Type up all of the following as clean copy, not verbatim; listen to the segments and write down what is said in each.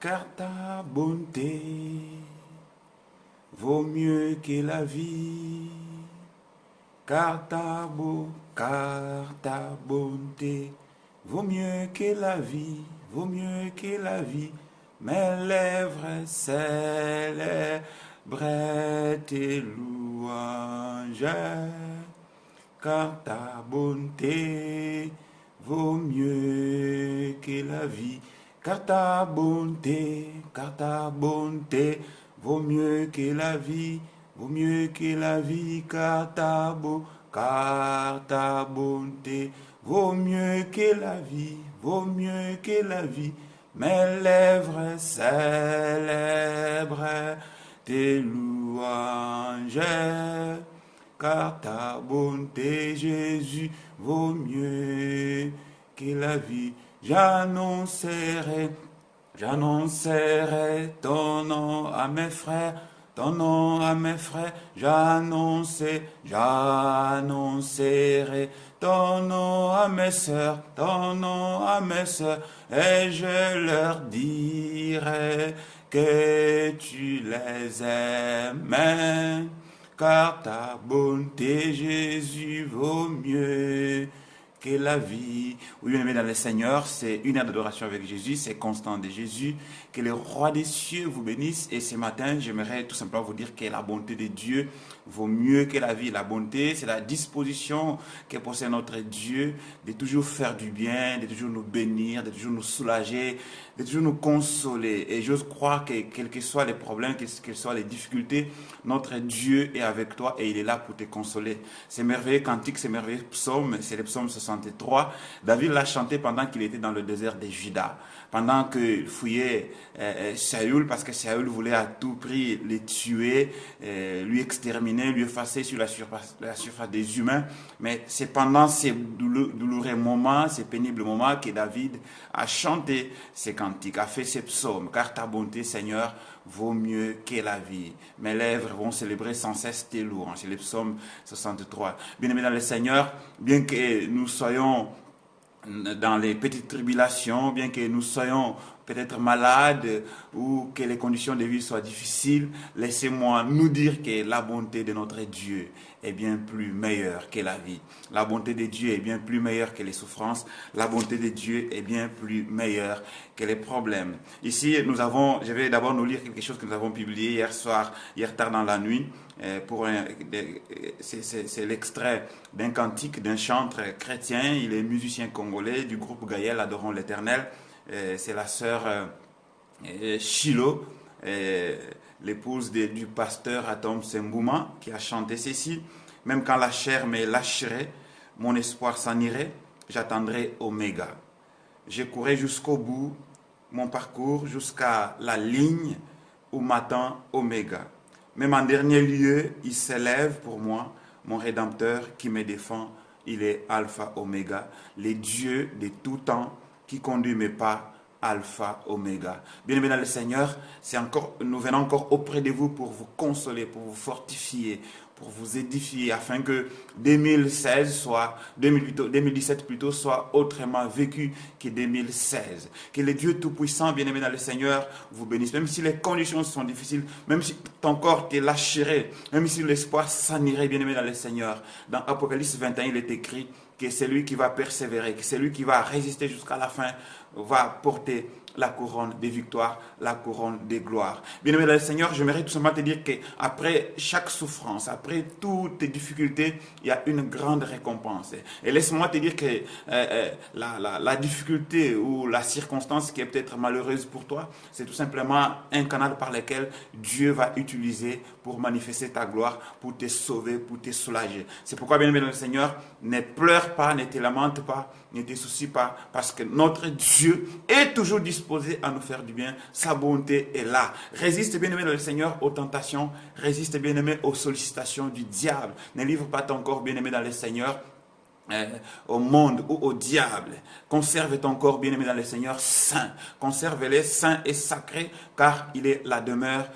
car ta bonté vaut mieux que la vie, car ta bonté vaut mieux que la vie, vaut mieux que la vie. Mes lèvres célèbrent tes louanges, car ta bonté vaut mieux que la vie, car ta bonté vaut mieux que la vie, vaut mieux que la vie, car ta bonté vaut mieux que la vie, vaut mieux que la vie. Mes lèvres célèbrent tes louanges, car ta bonté, Jésus, vaut mieux que la vie. J'annoncerai ton nom à mes frères, ton nom à mes frères. J'annoncerai ton nom à mes sœurs, ton nom à mes sœurs, et je leur dirai que tu les aimes, car ta bonté, Jésus, vaut mieux que la vie. Oui, bien aimé dans le Seigneur, c'est une heure d'adoration avec Jésus, c'est Constant de Jésus. Que le roi des cieux vous bénisse. Et ce matin, j'aimerais tout simplement vous dire que la bonté de Dieu vaut mieux que la vie. La bonté, c'est la disposition que possède notre Dieu de toujours faire du bien, de toujours nous bénir, de toujours nous soulager, de toujours nous consoler. Et j'ose croire que quels que soient les problèmes, quelles que soient les difficultés, notre Dieu est avec toi et il est là pour te consoler. Ces merveilleux cantiques, ces merveilleux psaumes, c'est le psaume 63. David l'a chanté pendant qu'il était dans le désert de Juda, pendant qu'il fouillait Saül, parce que Saül voulait à tout prix le tuer, lui exterminer, lui effacer sur la surface des humains. Mais c'est pendant ces douloureux moments, ces pénibles moments que David a chanté ces cantiques, a fait ces psaumes. Car ta bonté, Seigneur, vaut mieux que la vie. Mes lèvres vont célébrer sans cesse tes louanges. C'est le psaume 63. Bien-aimés dans le Seigneur, bien que nous soyons dans les petites tribulations, bien que nous soyons peut-être malades ou que les conditions de vie soient difficiles, laissez-moi nous dire que la bonté de notre Dieu est bien plus meilleure que la vie. La bonté de Dieu est bien plus meilleure que les souffrances. La bonté de Dieu est bien plus meilleure que les problèmes. Ici, je vais d'abord nous lire quelque chose que nous avons publié hier tard dans la nuit. C'est l'extrait d'un cantique d'un chantre chrétien. Il est musicien congolais du groupe Gaël, Adorons l'Éternel. C'est la sœur Chilo, l'épouse du pasteur Atom Sembouma, qui a chanté ceci. Même quand la chair me lâcherait, mon espoir s'en irait, j'attendrai Oméga. Je courrai jusqu'au bout, mon parcours jusqu'à la ligne où m'attend Oméga. Même en dernier lieu, il s'élève pour moi, mon Rédempteur qui me défend. Il est Alpha Oméga, le Dieu de tout temps qui conduit mes pas, Alpha Oméga. Bien-aimés dans le Seigneur, nous venons encore auprès de vous pour vous consoler, pour vous fortifier, pour vous édifier, afin que 2017 plutôt, soit autrement vécu que 2016. Que le Dieu Tout-Puissant, bien-aimé dans le Seigneur, vous bénisse. Même si les conditions sont difficiles, même si ton corps te lâcherait, même si l'espoir s'en irait, bien-aimé dans le Seigneur. Dans Apocalypse 21, il est écrit que c'est lui qui va persévérer, que c'est lui qui va résister jusqu'à la fin, va porter la couronne des victoires, la couronne des gloires. Bien-aimé dans le Seigneur, j'aimerais tout simplement te dire qu'après chaque souffrance, après toutes tes difficultés, il y a une grande récompense. Et laisse-moi te dire que la difficulté ou la circonstance qui est peut-être malheureuse pour toi, c'est tout simplement un canal par lequel Dieu va utiliser pour manifester ta gloire, pour te sauver, pour te soulager. C'est pourquoi, bien-aimé dans le Seigneur, ne pleure pas, ne te lamente pas, ne te soucie pas, parce que notre Dieu est toujours disposé à nous faire du bien. Sa bonté est là. Résiste, bien-aimé dans le Seigneur, aux tentations. Résiste, bien-aimé, aux sollicitations du diable. Ne livre pas ton corps, bien-aimé dans le Seigneur, au monde ou au diable. Conserve ton corps, bien-aimé dans le Seigneur, saint. Conserve-les saints et sacrés, car il est la demeure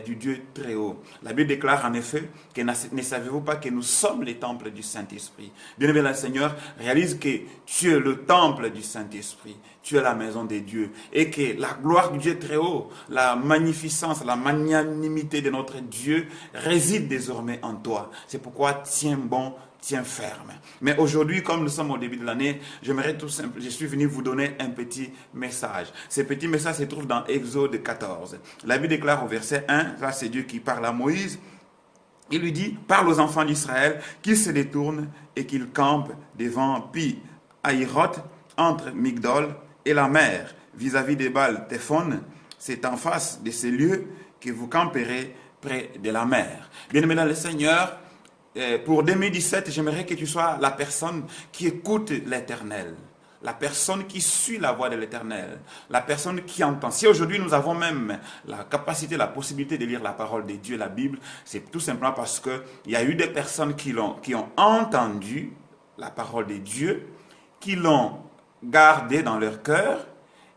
du Dieu très haut. La Bible déclare en effet que ne savez-vous pas que nous sommes les temples du Saint-Esprit. Bien-aimé dans le Seigneur, réalise que tu es le temple du Saint-Esprit. tu es la maison de Dieu et que la gloire du Dieu très haut, la magnificence, la magnanimité de notre Dieu réside désormais en toi. C'est pourquoi tiens bon, tiens ferme. Mais aujourd'hui, comme nous sommes au début de l'année, j'aimerais tout simple, je suis venu vous donner un petit message. Ce petit message se trouve dans Exode 14. La Bible déclare au verset 1, là c'est Dieu qui parle à Moïse, il lui dit, parle aux enfants d'Israël qu'ils se détournent et qu'ils campent devant Pi Hahiroth, entre Migdol et la mer, vis-à-vis des Baal Téphon. C'est en face de ces lieux que vous camperez près de la mer. Bien-aimé dans le Seigneur, pour 2017, j'aimerais que tu sois la personne qui écoute l'Éternel, la personne qui suit la voix de l'Éternel, la personne qui entend. Si aujourd'hui nous avons même la capacité, la possibilité de lire la parole de Dieu, la Bible, c'est tout simplement parce qu'il y a eu des personnes qui ont entendu la parole de Dieu, qui l'ont gardée dans leur cœur,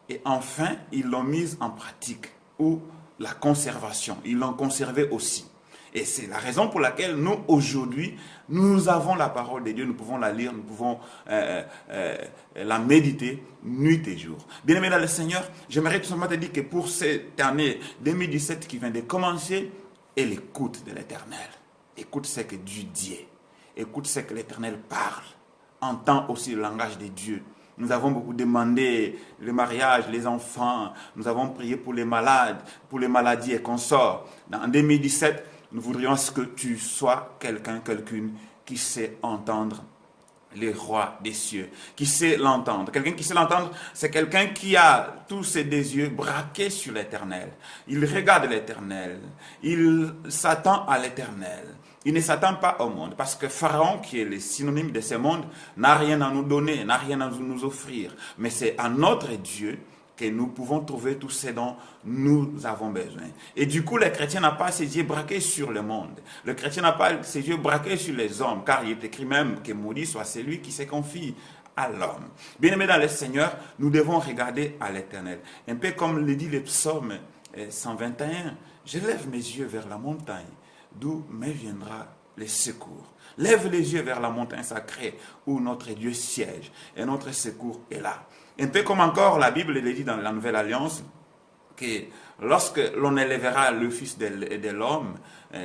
et enfin, ils l'ont mise en pratique, ou la conservation, ils l'ont conservée aussi. Et c'est la raison pour laquelle nous, aujourd'hui, nous avons la parole de Dieu, nous pouvons la lire, nous pouvons la méditer nuit et jour. Bien-aimé dans le Seigneur, j'aimerais tout simplement te dire que pour cette année 2017 qui vient de commencer, et l'écoute de l'Éternel. Écoute ce que Dieu dit. Écoute ce que l'Éternel parle. Entends aussi le langage de Dieu. Nous avons beaucoup demandé le mariage, les enfants. Nous avons prié pour les malades, pour les maladies et consorts. En 2017, nous voudrions que tu sois quelqu'une qui sait entendre le roi des cieux, qui sait l'entendre. Quelqu'un qui sait l'entendre, c'est quelqu'un qui a tous ses yeux braqués sur l'Éternel. Il regarde l'Éternel, il s'attend à l'Éternel. Il ne s'attend pas au monde, parce que Pharaon, qui est le synonyme de ce monde, n'a rien à nous donner, n'a rien à nous offrir. Mais c'est à notre Dieu que nous pouvons trouver tout ce dont nous avons besoin. Et du coup, le chrétien n'a pas ses yeux braqués sur le monde. Le chrétien n'a pas ses yeux braqués sur les hommes, car il est écrit même que maudit soit celui qui se confie à l'homme. Bien-aimés dans le Seigneur, nous devons regarder à l'Éternel. Un peu comme le dit le psaume 121, je lève mes yeux vers la montagne, d'où me viendra le secours. Lève les yeux vers la montagne sacrée où notre Dieu siège et notre secours est là. Un peu comme encore la Bible le dit dans la Nouvelle Alliance, que lorsque l'on élèvera le Fils de l'homme,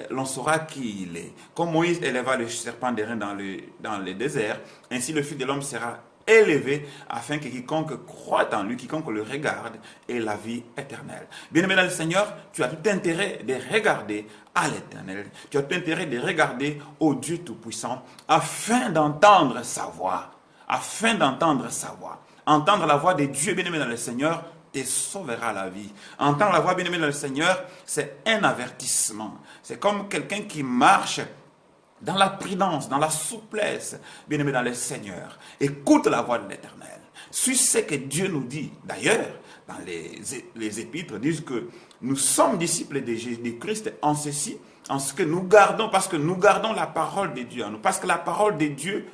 l'on saura qui il est. Comme Moïse éleva le serpent d'airain dans le désert, ainsi le Fils de l'homme sera élevé afin que quiconque croit en lui, quiconque le regarde, ait la vie éternelle. Bien-aimé dans le Seigneur, tu as tout intérêt de regarder à l'Éternel. Tu as tout intérêt de regarder au Dieu Tout-Puissant afin d'entendre sa voix. Afin d'entendre sa voix. Entendre la voix de Dieu, bien-aimé dans le Seigneur, te sauvera la vie. Entendre la voix, bien-aimé dans le Seigneur, c'est un avertissement. C'est comme quelqu'un qui marche dans la prudence, dans la souplesse, bien-aimé dans le Seigneur. Écoute la voix de l'Éternel. Suis ce que Dieu nous dit. D'ailleurs, dans les épîtres, disent que nous sommes disciples de Jésus-Christ en ceci, en ce que nous gardons, parce que nous gardons la parole de Dieu en nous, parce que la parole de Dieu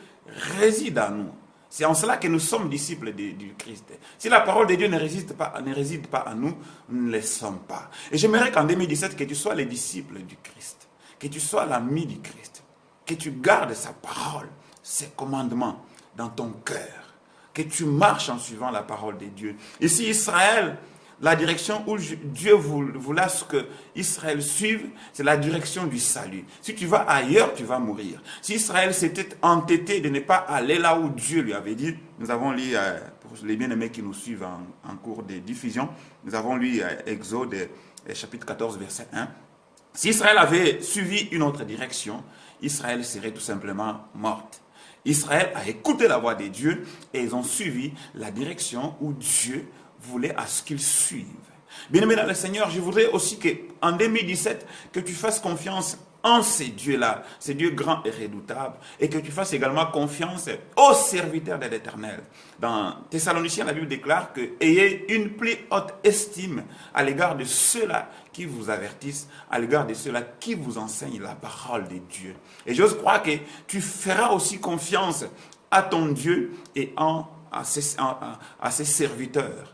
réside en nous. C'est en cela que nous sommes disciples du Christ. Si la parole de Dieu ne réside pas en nous, nous ne le sommes pas. Et j'aimerais qu'en 2017, que tu sois les disciples du Christ, que tu sois l'ami du Christ, que tu gardes sa parole, ses commandements dans ton cœur, que tu marches en suivant la parole de Dieu. Ici, Israël, la direction où Dieu voulait que Israël suive, c'est la direction du salut. Si tu vas ailleurs, tu vas mourir. Si Israël s'était entêté de ne pas aller là où Dieu lui avait dit, nous avons lu, pour les bien-aimés qui nous suivent en cours de diffusion, nous avons lu Exode chapitre 14, verset 1. Si Israël avait suivi une autre direction, Israël serait tout simplement morte. Israël a écouté la voix de Dieu et ils ont suivi la direction où Dieu voulait à ce qu'ils suivent. Bien-aimé dans le Seigneur, je voudrais aussi qu'en 2017, que tu fasses confiance en ces dieux-là, ces dieux grands et redoutables, et que tu fasses également confiance aux serviteurs de l'Éternel. Dans Thessaloniciens, la Bible déclare que ayez une plus haute estime à l'égard de ceux-là qui vous avertissent, à l'égard de ceux-là qui vous enseignent la parole de Dieu. Et j'ose croire que tu feras aussi confiance à ton Dieu et à ses serviteurs,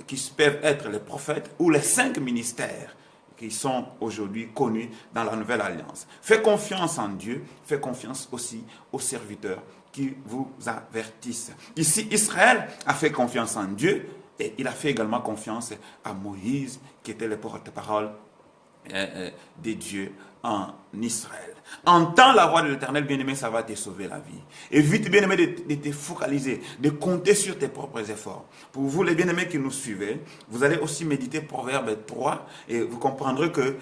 qui peuvent être les prophètes ou les 5 ministères qui sont aujourd'hui connus dans la Nouvelle Alliance. Fais confiance en Dieu, fais confiance aussi aux serviteurs qui vous avertissent. Ici, Israël a fait confiance en Dieu Et il a fait également confiance à Moïse, qui était le porte-parole des dieux en Israël. Entends la voix de l'Éternel, bien-aimé, ça va te sauver la vie. Évite, bien-aimé, de te focaliser, de compter sur tes propres efforts. Pour vous, les bien-aimés qui nous suivez, vous allez aussi méditer Proverbe 3 et vous comprendrez que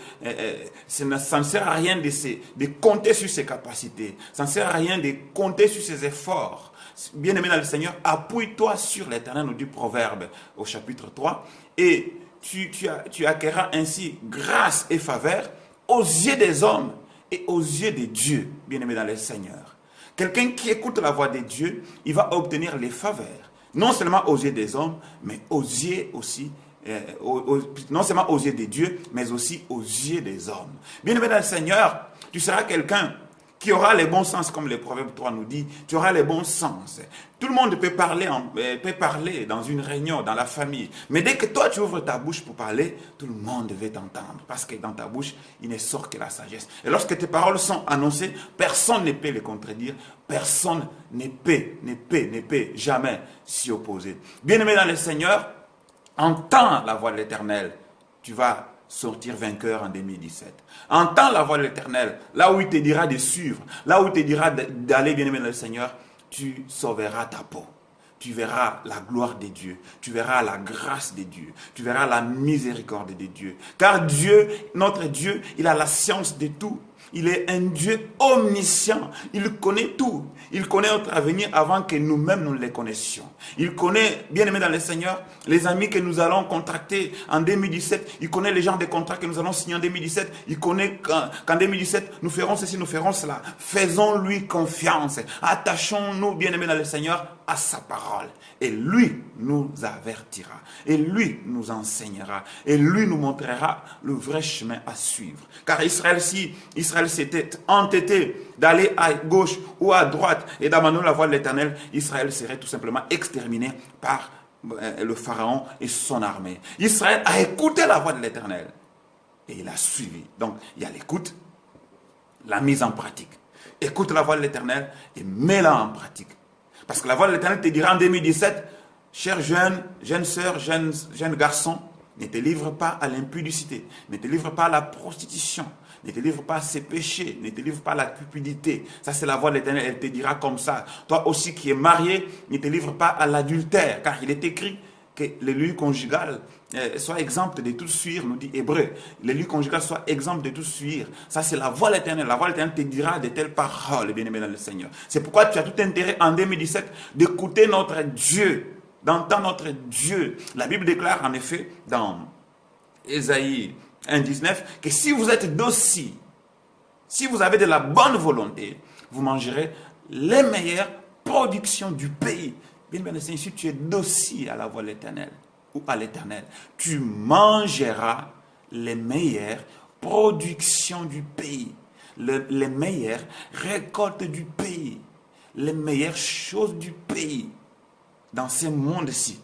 ça ne sert à rien de compter sur ses capacités. Ça ne sert à rien de compter sur ses efforts. Bien-aimé dans le Seigneur, appuie-toi sur l'Éternel, nous dit Proverbe au chapitre 3, et tu acquerras ainsi grâce et faveur aux yeux des hommes et aux yeux de Dieu, bien-aimé dans le Seigneur. Quelqu'un qui écoute la voix de Dieu, il va obtenir les faveurs, non seulement aux yeux des hommes, mais aux yeux aussi, non seulement aux yeux de Dieu, mais aussi aux yeux des hommes. Bien-aimé dans le Seigneur, tu seras quelqu'un qui aura les bons sens, comme le Proverbe 3 nous dit, tu auras les bons sens. Tout le monde peut parler dans une réunion, dans la famille. Mais dès que toi, tu ouvres ta bouche pour parler, tout le monde veut t'entendre. Parce que dans ta bouche, il ne sort que la sagesse. Et lorsque tes paroles sont annoncées, personne ne peut les contredire. Personne ne peut jamais s'y opposer. Bien-aimé dans le Seigneur, entends la voix de l'Éternel. Tu vas sortir vainqueur en 2017. Entends la voix de l'Éternel, là où il te dira de suivre, là où il te dira d'aller, bien-aimé dans le Seigneur, tu sauveras ta peau. Tu verras la gloire de Dieu, tu verras la grâce de Dieu, tu verras la miséricorde de Dieu. Car Dieu, notre Dieu, il a la science de tout. Il est un Dieu omniscient. Il connaît tout. Il connaît notre avenir avant que nous-mêmes nous le connaissions. Il connaît, bien aimé dans le Seigneur, les amis que nous allons contracter en 2017. Il connaît les genres de contrats que nous allons signer en 2017. Il connaît qu'en 2017, nous ferons ceci, nous ferons cela. Faisons-lui confiance. Attachons-nous, bien aimé dans le Seigneur, à sa parole. Et lui nous avertira. Et lui nous enseignera. Et lui nous montrera le vrai chemin à suivre. Car Israël, si Israël s'était entêté d'aller à gauche ou à droite et d'abandonner la voie de l'Éternel, Israël serait tout simplement exterminé par le Pharaon et son armée. Israël a écouté la voix de l'Éternel et il a suivi. Donc, il y a l'écoute, la mise en pratique. Écoute la voix de l'Éternel et mets-la en pratique. Parce que la voix de l'Éternel te dira en 2017, chers jeunes, jeunes sœurs, jeunes garçons, ne te livre pas à l'impudicité, ne te livre pas à la prostitution, ne te livre pas à ses péchés, ne te livre pas à la cupidité. Ça, c'est la voix de l'Éternel, elle te dira comme ça. Toi aussi qui es marié, ne te livre pas à l'adultère, car il est écrit que le lieu conjugal soit exempt de tout suivre, nous dit Hébreu. Le lieu conjugal soit exempt de tout suivre. Ça, c'est la voix de l'Éternel. La voix de l'Éternel te dira de telles paroles, bien-aimé dans le Seigneur. C'est pourquoi tu as tout intérêt en 2017 d'écouter notre Dieu, d'entendre notre Dieu. La Bible déclare en effet dans Ésaïe 1,19 que si vous êtes docile, si vous avez de la bonne volonté, vous mangerez les meilleures productions du pays. Bien, si tu es docile à la voix de l'Éternel ou à l'Éternel, tu mangeras les meilleures productions du pays, les meilleures récoltes du pays, les meilleures choses du pays dans ce monde-ci.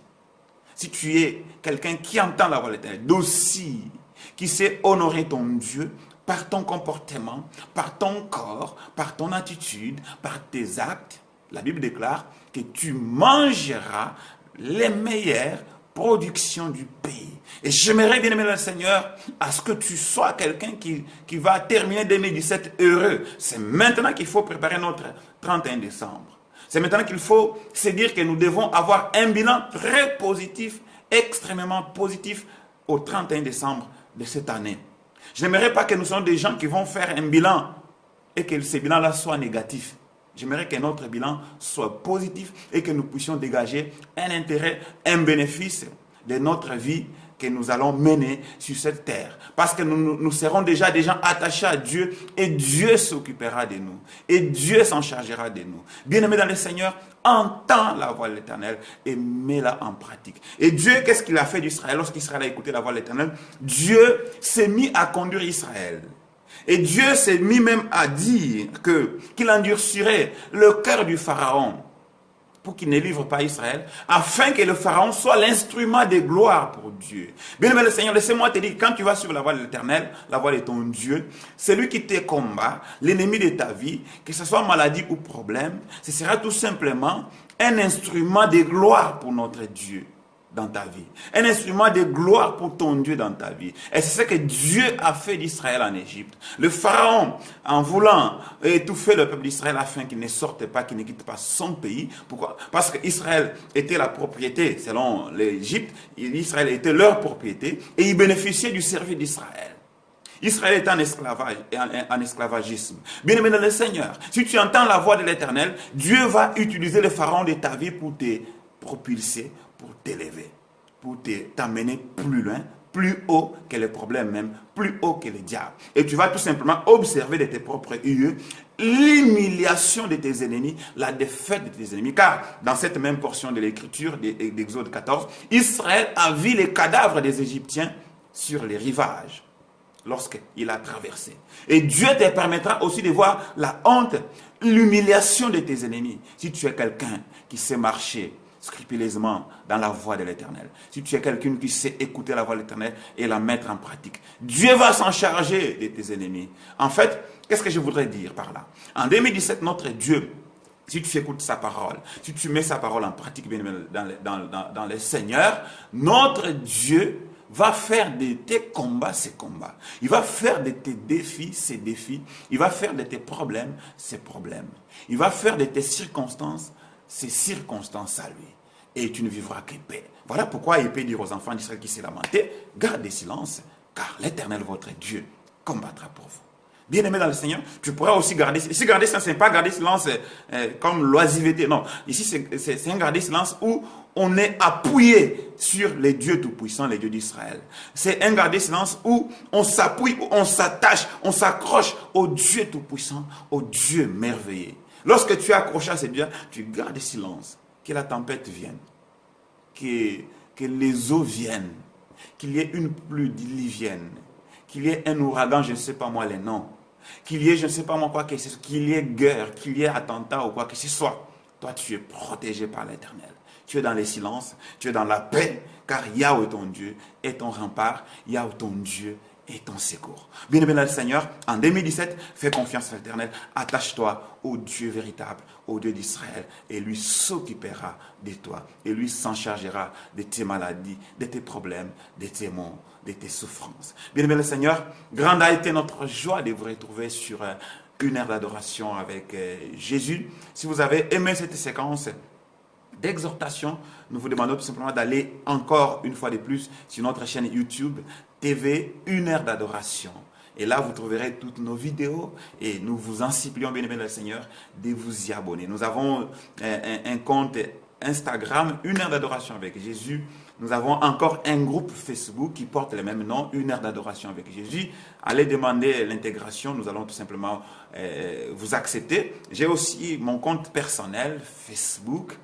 Si tu es quelqu'un qui entend la voix de l'Éternel, docile, qui sait honorer ton Dieu par ton comportement, par ton corps, par ton attitude, par tes actes, la Bible déclare que tu mangeras les meilleures productions du pays. Et j'aimerais, bien aimé le Seigneur, à ce que tu sois quelqu'un qui va terminer 2017 heureux. C'est maintenant qu'il faut préparer notre 31 décembre. C'est maintenant qu'il faut se dire que nous devons avoir un bilan très positif, extrêmement positif au 31 décembre de cette année. Je n'aimerais pas que nous soyons des gens qui vont faire un bilan et que ce bilan-là soit négatif. J'aimerais que notre bilan soit positif et que nous puissions dégager un intérêt, un bénéfice de notre vie que nous allons mener sur cette terre. Parce que nous serons déjà des gens attachés à Dieu et Dieu s'occupera de nous. Et Dieu s'en chargera de nous. Bien-aimé dans le Seigneur, entends la voix de l'Éternel et mets-la en pratique. Et Dieu, qu'est-ce qu'il a fait d'Israël lorsqu'Israël a écouté la voix de l'Éternel? Dieu s'est mis à conduire Israël. Et Dieu s'est mis même à dire qu'il endurcirait le cœur du Pharaon pour qu'il ne livre pas Israël, afin que le Pharaon soit l'instrument de gloire pour Dieu. Bien aimé le Seigneur, laissez-moi te dire, quand tu vas suivre la voie de l'Éternel, la voie de ton Dieu, celui qui te combat, l'ennemi de ta vie, que ce soit maladie ou problème, ce sera tout simplement un instrument de gloire pour notre Dieu. dans ta vie. Un instrument de gloire pour ton Dieu dans ta vie. Et c'est ce que Dieu a fait d'Israël en Égypte. Le Pharaon, en voulant étouffer le peuple d'Israël afin qu'il ne sorte pas, qu'il ne quitte pas son pays. Pourquoi? Parce qu'Israël était la propriété, selon l'Égypte, Israël était leur propriété et ils bénéficiaient du service d'Israël. Israël est en esclavage et en esclavagisme. Bien-aimé dans le Seigneur, si tu entends la voix de l'Éternel, Dieu va utiliser le pharaon de ta vie pour te propulser, pour t'élever, pour t'amener plus loin, plus haut que les problèmes même, plus haut que les diables. Et tu vas tout simplement observer de tes propres yeux l'humiliation de tes ennemis, la défaite de tes ennemis. Car dans cette même portion de l'Écriture, d'Exode 14, Israël a vu les cadavres des Égyptiens sur les rivages lorsqu'il a traversé. Et Dieu te permettra aussi de voir la honte, l'humiliation de tes ennemis. Si tu es quelqu'un qui sait marcher scrupuleusement dans la voie de l'Éternel, si tu es quelqu'un qui sait écouter la voie de l'Éternel et la mettre en pratique, Dieu va s'en charger de tes ennemis. En fait, qu'est-ce que je voudrais dire par là? En 2017, notre Dieu, si tu écoutes sa parole, si tu mets sa parole en pratique dans le Seigneur, notre Dieu va faire de tes combats ses combats. Il va faire de tes défis ses défis. Il va faire de tes problèmes ses problèmes. Il va faire de tes circonstances ses circonstances à lui. Et tu ne vivras que paix. Voilà pourquoi il peut dire aux enfants d'Israël qui s'est lamenté, gardez silence, car l'Éternel votre Dieu combattra pour vous. Bien-aimé dans le Seigneur, tu pourras aussi garder silence. Ici, garder silence, ce n'est pas garder silence comme l'oisiveté. Non, ici, c'est un garder silence où on est appuyé sur les dieux tout-puissants, les dieux d'Israël. C'est un garder silence où on s'appuie, où on s'attache, on s'accroche au Dieu tout-puissant, au Dieu merveilleux. Lorsque tu es accroché à ces dieux, tu gardes silence. Que la tempête vienne, que les eaux viennent, qu'il y ait une pluie diluvienne, qu'il y ait un ouragan, je ne sais pas moi les noms, qu'il y ait, je ne sais pas moi quoi que ce soit, qu'il y ait guerre, qu'il y ait attentat ou quoi que ce soit. Toi, tu es protégé par l'Éternel. Tu es dans les silences, tu es dans la paix, car Yahweh ton Dieu est ton rempart, Yahweh ton Dieu est ton secours. Bien-aimé dans le Seigneur, en 2017, fais confiance à l'Éternel, attache-toi au Dieu véritable, au Dieu d'Israël, et lui s'occupera de toi, et lui s'en chargera de tes maladies, de tes problèmes, de tes maux, de tes souffrances. Bien-aimé le Seigneur, grande a été notre joie de vous retrouver sur une heure d'adoration avec Jésus. Si vous avez aimé cette séquence d'exhortation, nous vous demandons tout simplement d'aller encore une fois de plus sur notre chaîne YouTube TV, une heure d'adoration. Et là, vous trouverez toutes nos vidéos et nous vous en supplions, bien aimé le Seigneur, de vous y abonner. Nous avons un compte Instagram, une heure d'adoration avec Jésus. Nous avons encore un groupe Facebook qui porte le même nom, une heure d'adoration avec Jésus. Allez demander l'intégration, nous allons tout simplement vous accepter. J'ai aussi mon compte personnel Facebook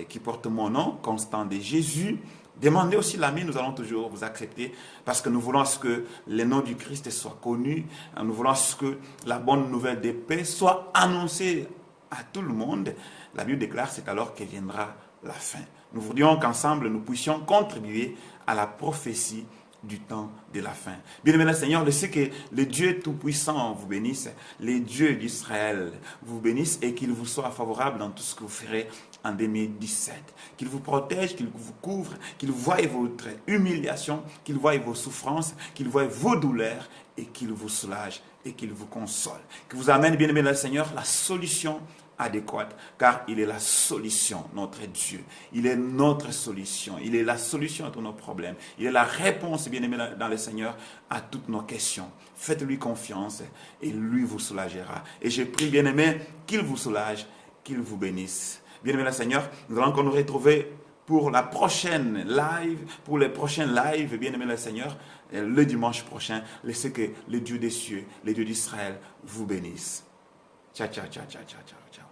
qui porte mon nom, Constant de Jésus. Demandez aussi l'ami, nous allons toujours vous accepter parce que nous voulons ce que le nom du Christ soit connu. Nous voulons ce que la bonne nouvelle de paix soit annoncée à tout le monde. La Bible déclare, c'est alors que viendra la fin. Nous voudrions qu'ensemble, nous puissions contribuer à la prophétie du temps de la fin. Bien-aimé le Seigneur, je sais que le Dieu Tout-Puissant vous bénisse, les dieux d'Israël vous bénissent et qu'il vous soit favorable dans tout ce que vous ferez en 2017. Qu'il vous protège, qu'il vous couvre, qu'il voie votre humiliation, qu'il voie vos souffrances, qu'il voie vos douleurs et qu'il vous soulage et qu'il vous console. Qu'il vous amène, bien-aimé le Seigneur, la solution adéquate, car il est la solution, notre Dieu. Il est notre solution. Il est la solution à tous nos problèmes. Il est la réponse, bien-aimé dans le Seigneur, à toutes nos questions. Faites-lui confiance et lui vous soulagera. Et je prie, bien-aimé, qu'il vous soulage, qu'il vous bénisse. Bien-aimé le Seigneur, nous allons encore nous retrouver pour la prochaine live, pour les prochains lives, bien-aimé le Seigneur, le dimanche prochain. Laissez que le Dieu des cieux, le Dieu d'Israël, vous bénisse. Ciao, ciao, ciao, ciao, ciao, ciao, ciao.